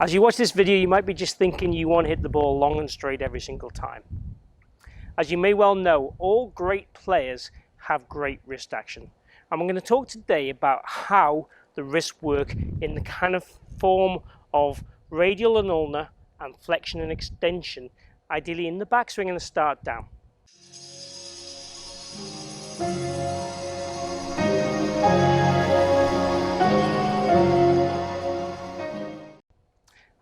As you watch this video, you might be just thinking you want to hit the ball long and straight every single time. As you may well know, all great players have great wrist action. And I'm going to talk today about how the wrists work in the kind of form of radial and ulnar and flexion and extension, ideally in the backswing and the start down.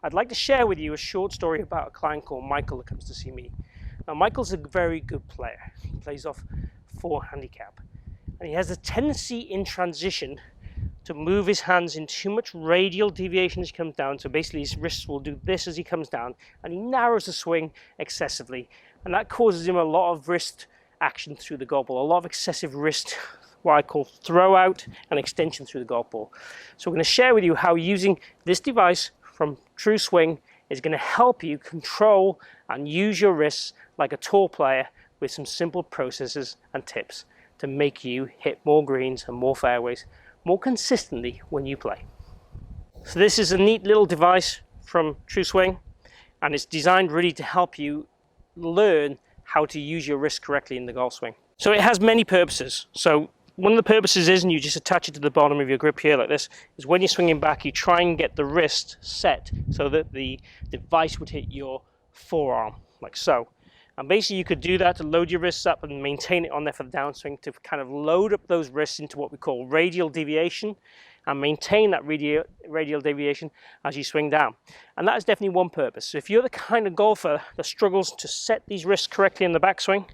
I'd like to share with you a short story about a client called Michael that comes to see me. Now, Michael's a very good player. He plays off 4 handicap. And he has a tendency in transition to move his hands in too much radial deviation as he comes down. So basically his wrists will do this as he comes down, and he narrows the swing excessively. And that causes him a lot of wrist action through the golf ball, a lot of excessive wrist, what I call throw out and extension through the golf ball. So we're going to share with you how using this device from TruSwing is going to help you control and use your wrists like a tour player with some simple processes and tips to make you hit more greens and more fairways more consistently when you play. So this is a neat little device from TruSwing, and it's designed really to help you learn how to use your wrist correctly in the golf swing. So it has many purposes. So one of the purposes is, and you just attach it to the bottom of your grip here like this, is when you're swinging back, you try and get the wrist set so that the device would hit your forearm, like so. And basically you could do that to load your wrists up and maintain it on there for the downswing, to kind of load up those wrists into what we call radial deviation and maintain that radial deviation as you swing down. And that is definitely one purpose. So if you're the kind of golfer that struggles to set these wrists correctly in the backswing,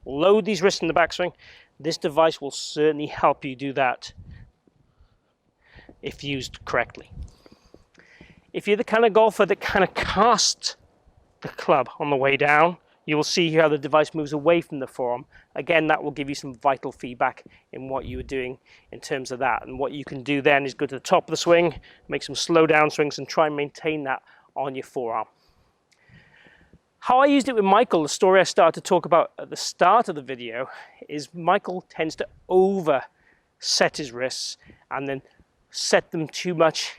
load these wrists in the backswing, this device will certainly help you do that if used correctly. If you're the kind of golfer that kind of casts the club on the way down, you will see how the device moves away from the forearm. Again, that will give you some vital feedback in what you were doing in terms of that. And what you can do then is go to the top of the swing, make some slow down swings, and try and maintain that on your forearm. How I used it with Michael, the story I started to talk about at the start of the video, is Michael tends to overset his wrists and then set them too much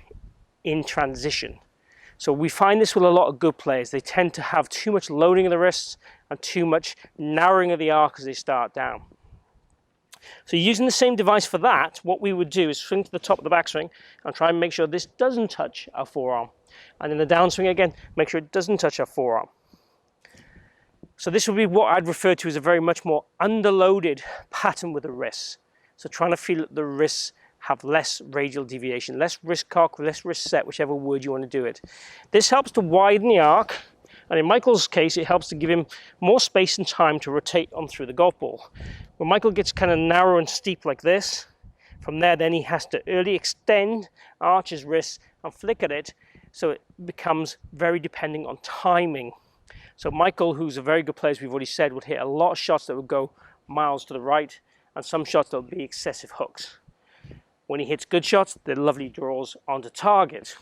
in transition. So we find this with a lot of good players. They tend to have too much loading of the wrists and too much narrowing of the arc as they start down. So using the same device for that, what we would do is swing to the top of the backswing and try and make sure this doesn't touch our forearm. And in the downswing again, make sure it doesn't touch our forearm. So this would be what I'd refer to as a very much more underloaded pattern with the wrists. So trying to feel that the wrists have less radial deviation, less wrist cock, less wrist set, whichever word you want to do it. This helps to widen the arc, and in Michael's case, it helps to give him more space and time to rotate on through the golf ball. When Michael gets kind of narrow and steep like this, from there then he has to early extend, arch his wrists, and flick at it, so it becomes very depending on timing. So Michael, who's a very good player, as we've already said, would hit a lot of shots that would go miles to the right, and some shots that would be excessive hooks. When he hits good shots, they're lovely draws onto target.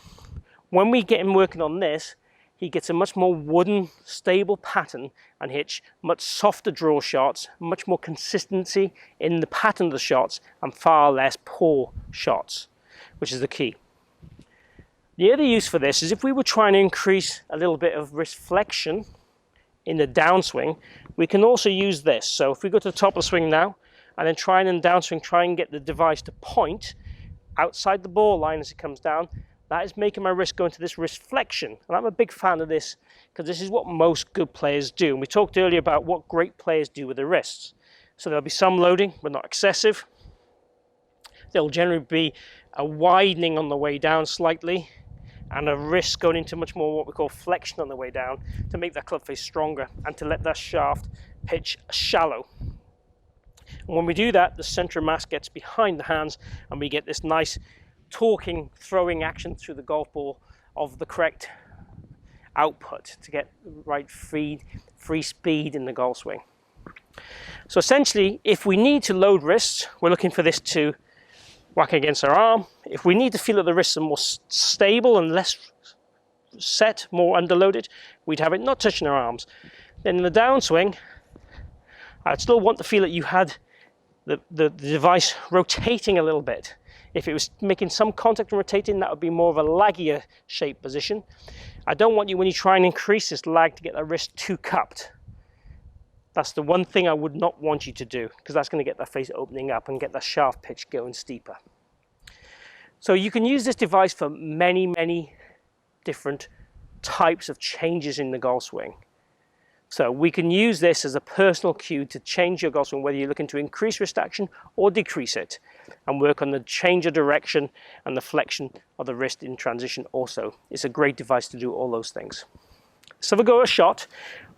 When we get him working on this, he gets a much more wooden, stable pattern and hits much softer draw shots, much more consistency in the pattern of the shots, and far less poor shots, which is the key. The other use for this is if we were trying to increase a little bit of wrist flexion in the downswing, we can also use this. So if we go to the top of the swing now, and then try and downswing, try and get the device to point outside the ball line as it comes down, that is making my wrist go into this wrist flexion. And I'm a big fan of this because this is what most good players do. And we talked earlier about what great players do with their wrists. So there'll be some loading, but not excessive. There'll generally be a widening on the way down slightly, and a wrist going into much more what we call flexion on the way down to make that club face stronger and to let that shaft pitch shallow. And when we do that, the center of mass gets behind the hands and we get this nice torquing, throwing action through the golf ball of the correct output to get the right free speed in the golf swing. So essentially, if we need to load wrists, we're looking for this to whack against our arm. If we need to feel that the wrists are more stable and less set, more underloaded, we'd have it not touching our arms. Then in the downswing, I'd still want to feel that you had the device rotating a little bit If it was making some contact and rotating, that would be more of a laggier shape position. I don't want you, when you try and increase this lag, to get the wrist too cupped. That's the one thing I would not want you to do, because that's going to get the face opening up and get the shaft pitch going steeper. So you can use this device for many, many different types of changes in the golf swing. So we can use this as a personal cue to change your golf swing, whether you're looking to increase wrist action or decrease it, and work on the change of direction and the flexion of the wrist in transition also. It's a great device to do all those things. So we'll go a shot,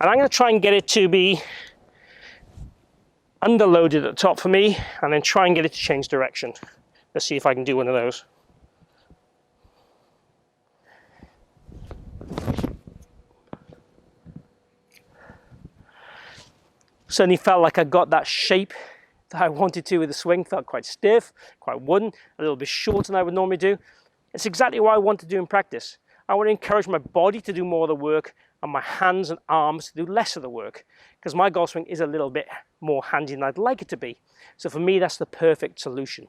and I'm going to try and get it to be underloaded at the top for me, and then try and get it to change direction. Let's see if I can do one of those. Certainly felt like I got that shape that I wanted to with the swing. Felt quite stiff, quite wooden, a little bit shorter than I would normally do. It's exactly what I want to do in practice. I want to encourage my body to do more of the work and my hands and arms to do less of the work, because my golf swing is a little bit more handy than I'd like it to be. So for me, that's the perfect solution.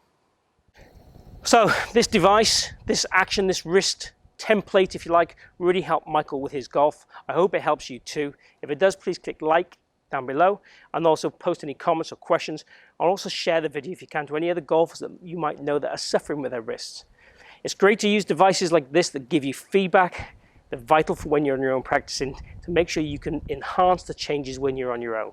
So this device, this action, this wrist template, if you like, really helped Michael with his golf. I hope it helps you too. If it does, please click like down below, and also post any comments or questions, and also share the video if you can to any other golfers that you might know that are suffering with their wrists. It's great to use devices like this that give you feedback. They're vital for when you're on your own practicing, to make sure you can enhance the changes when you're on your own.